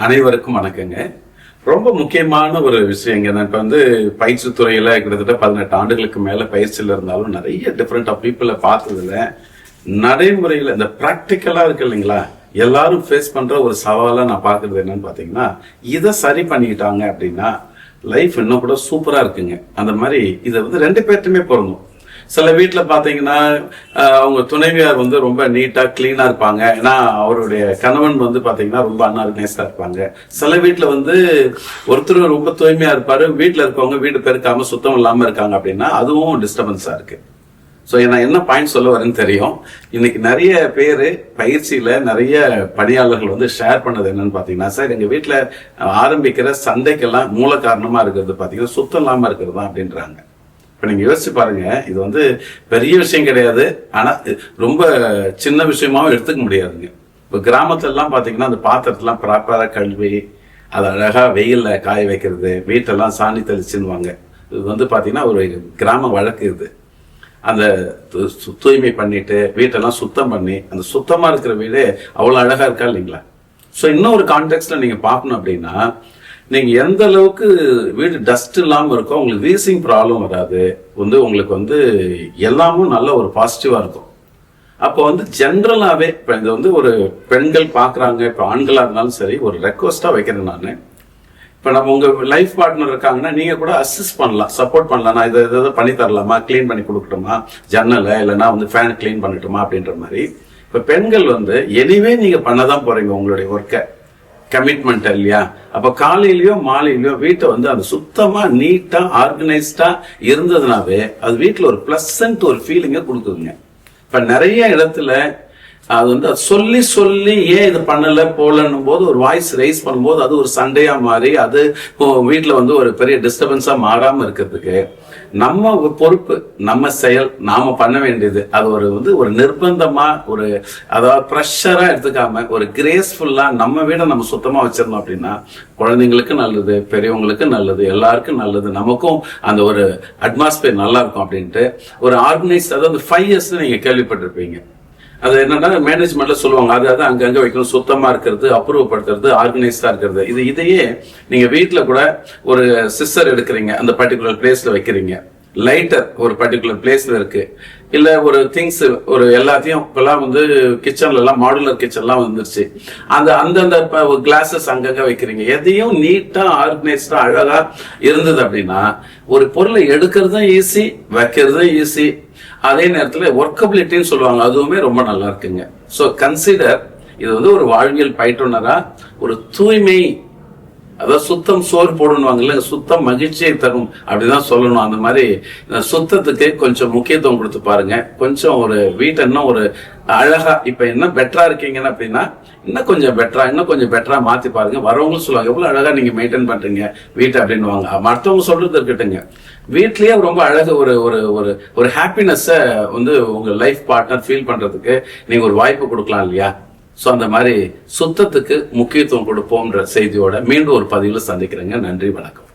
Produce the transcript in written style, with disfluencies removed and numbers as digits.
அனைவருக்கும் வணக்கங்க. ரொம்ப முக்கியமான ஒரு விஷயங்க. நான் இப்ப பயிற்சி துறையில கிட்டத்தட்ட 18 ஆண்டுகளுக்கு மேல பயிற்சியில இருந்தாலும் நிறைய டிஃப்ரெண்ட் ஆஃப் பீப்புளை பார்த்ததுல நடைமுறையில இந்த பிராக்டிக்கலா இருக்கு இல்லைங்களா, எல்லாரும் ஃபேஸ் பண்ற ஒரு சவாலா நான் பாக்குறது என்னன்னு பாத்தீங்கன்னா, இதை சரி பண்ணிக்கிட்டாங்க அப்படின்னா லைஃப் இன்னும் கூட சூப்பரா இருக்குங்க. அந்த மாதிரி இதை 2 பேர்ட்டுமே பொருந்தும். சில வீட்டுல பாத்தீங்கன்னா அவங்க துணைவியார் ரொம்ப நீட்டா கிளீனா இருப்பாங்க. ஏன்னா அவருடைய கணவன் பாத்தீங்கன்னா ரொம்ப அன்ஆர்கனைஸ்டா இருப்பாங்க. சில வீட்டுல ஒருத்தர் ரொம்ப தூய்மையா இருப்பாரு, வீட்டுல இருக்கவங்க வீடு பெருக்காம சுத்தம் இல்லாம இருக்காங்க அப்படின்னா அதுவும் டிஸ்டர்பன்ஸா இருக்கு. ஸோ நான் என்ன பாயிண்ட் சொல்ல வரேன்னு தெரியும். இன்னைக்கு நிறைய பேர் பயிற்சியில நிறைய பணியாளர்கள் ஷேர் பண்ணது என்னன்னு பாத்தீங்கன்னா, சார் எங்க வீட்டுல ஆரம்பிக்கிற சண்டைக்கெல்லாம் மூல காரணமா இருக்கிறது பாத்தீங்கன்னா சுத்தம் இல்லாம இருக்கிறது தான் அப்படின்றாங்க. இப்ப நீங்க யோசிச்சு பாருங்க, இது பெரிய விஷயம் கிடையாது, ஆனா ரொம்ப சின்ன விஷயமாவும் எடுத்துக்க முடியாதுங்க. இப்ப கிராமத்துல எல்லாம் பாத்தீங்கன்னா அந்த பாத்திரத்தெல்லாம் ப்ராப்பரா கழுவி அதை அழகா வெயில்ல காய வைக்கிறது, வீட்டெல்லாம் சாணி தெளிச்சுன்னுவாங்க. இது பாத்தீங்கன்னா ஒரு கிராம வழக்கு. இது அந்த தூய்மை பண்ணிட்டு வீட்டெல்லாம் சுத்தம் பண்ணி அந்த சுத்தமா இருக்கிற வீடு அவ்வளவு அழகா இருக்கா இல்லைங்களா? ஸோ இன்னொரு கான்டெக்ட்ல நீங்க பார்க்கணும் அப்படின்னா, நீங்க எந்த அளவுக்கு வீடு டஸ்ட் இல்லாம இருக்கோ உங்களுக்கு வீசிங் ப்ராப்ளம் வராது. உங்களுக்கு எல்லாமும் நல்ல ஒரு பாசிட்டிவா இருக்கும். அப்போ ஜென்ரலாவே இப்ப இது ஒரு பெண்கள் பாக்குறாங்க, இப்ப ஆண்களா இருந்தாலும் சரி, ஒரு ரெக்வஸ்டா வைக்கிறேன் நானு. இப்ப நம்ம உங்க லைஃப் பார்ட்னர் இருக்காங்கன்னா நீங்க கூட அசிஸ்ட் பண்ணலாம், சப்போர்ட் பண்ணலாம். நான் இதை பண்ணி தரலாமா, கிளீன் பண்ணி கொடுக்கட்டுமா ஜன்னலை, இல்லைன்னா ஃபேன் கிளீன் பண்ணட்டுமா அப்படின்ற மாதிரி. இப்ப பெண்கள் எனிவே நீங்க பண்ணதான் போறீங்க உங்களுடைய ஒர்க்கை, கமிட்மெண்ட் இல்லையா? அப்ப காலையிலயோ மாலையிலயோ வீட்டை அது சுத்தமா நீட்டா ஆர்கனைஸ்டா இருந்ததுனாவே அது வீட்டுல ஒரு பிளசன்ட் ஒரு ஃபீலிங்க கொடுக்குதுங்க. இப்ப நிறைய இடத்துல அது சொல்லி சொல்லி ஏன் இது பண்ணல போலன்னும் போது ஒரு வாய்ஸ் ரைஸ் பண்ணும்போது அது ஒரு சண்டையா மாறி அது வீட்டுல ஒரு பெரிய டிஸ்டர்பன்ஸா மாறாம இருக்கிறதுக்கு நம்ம பொறுப்பு, நம்ம செயல், நாம பண்ண வேண்டியது. அது ஒரு நிர்பந்தமா அதாவது ப்ரெஷரா எடுத்துக்காம ஒரு கிரேஸ்ஃபுல்லா நம்ம வீட நம்ம சுத்தமா வச்சிருந்தோம் அப்படின்னா குழந்தைங்களுக்கு நல்லது, பெரியவங்களுக்கு நல்லது, எல்லாருக்கும் நல்லது, நமக்கும் அந்த ஒரு அட்மாஸ்பியர் நல்லா இருக்கும் அப்படின்ட்டு ஒரு ஆர்கனைஸ்ட். அதாவது 5 years நீங்க கேள்விப்பட்டிருப்பீங்க. அது என்னன்னா மேனேஜ்மெண்ட்ல சொல்லுவாங்க, அதாவது அங்கங்க வைக்கணும், சுத்தமா இருக்கிறது, அப்ரூவப்படுத்துறது, ஆர்கனைஸ்டா இருக்கிறது. இதையே நீங்க வீட்டுல கூட ஒரு சிஸ்டர் எடுக்கிறீங்க, அந்த பர்டிகுலர் பிளேஸ்ல வைக்கிறீங்க, லைட்டர் ஒரு பர்டிகுலர் பிளேஸ்ல இருக்கு, இல்ல ஒரு திங்ஸ் ஒரு எல்லாத்தையும் இப்பெல்லாம் கிச்சன்ல எல்லாம் மாடுலர் கிச்சன் எல்லாம் வந்துருச்சு, அந்தந்த கிளாஸஸ் அங்கங்க வைக்கிறீங்க. எதையும் நீட்டா ஆர்கனைஸ்டா அழகா இருந்தது அப்படின்னா ஒரு பொருளை எடுக்கிறதும் ஈஸி, வைக்கிறதும் ஈஸி, அதே நேரத்துல ஒர்க்கபிலிட்டின்னு சொல்லுவாங்க, அதுவுமே ரொம்ப நல்லா இருக்குங்க. சோ கன்சிடர் இது ஒரு வாழ்வியல் பயிற்றுனரா ஒரு தூய்மை, அதாவது சுத்தம் சோறு போடணுவாங்கல்ல, சுத்தம் மகிழ்ச்சியை தரும் அப்படிதான் சொல்லணும். அந்த மாதிரி சுத்தத்துக்கு கொஞ்சம் முக்கியத்துவம் கொடுத்து பாருங்க. கொஞ்சம் ஒரு வீட்டை இன்னும் ஒரு அழகா, இப்ப என்ன பெட்டரா இருக்கீங்கன்னு அப்படின்னா இன்னும் கொஞ்சம் பெட்டரா மாத்தி பாருங்க. வரவங்களும் சொல்லுவாங்க எவ்வளவு அழகா நீங்க மெயின்டைன் பண்றீங்க வீட்டை அப்படின்னுவாங்க. மற்றவங்க சொல்றது இருக்கட்டுங்க, வீட்லயே ரொம்ப அழகு ஒரு ஒரு ஒரு ஹாப்பினஸ் உங்க லைஃப் பார்ட்னர் ஃபீல் பண்றதுக்கு நீங்க ஒரு வாய்ப்பு கொடுக்கலாம் இல்லையா? சோ அந்த மாதிரி சுத்தத்துக்கு முக்கியத்துவம் கொடுப்போம்ன்ற செய்தியோட மீண்டும் ஒரு பதிவுல சந்திக்கிறேங்க. நன்றி, வணக்கம்.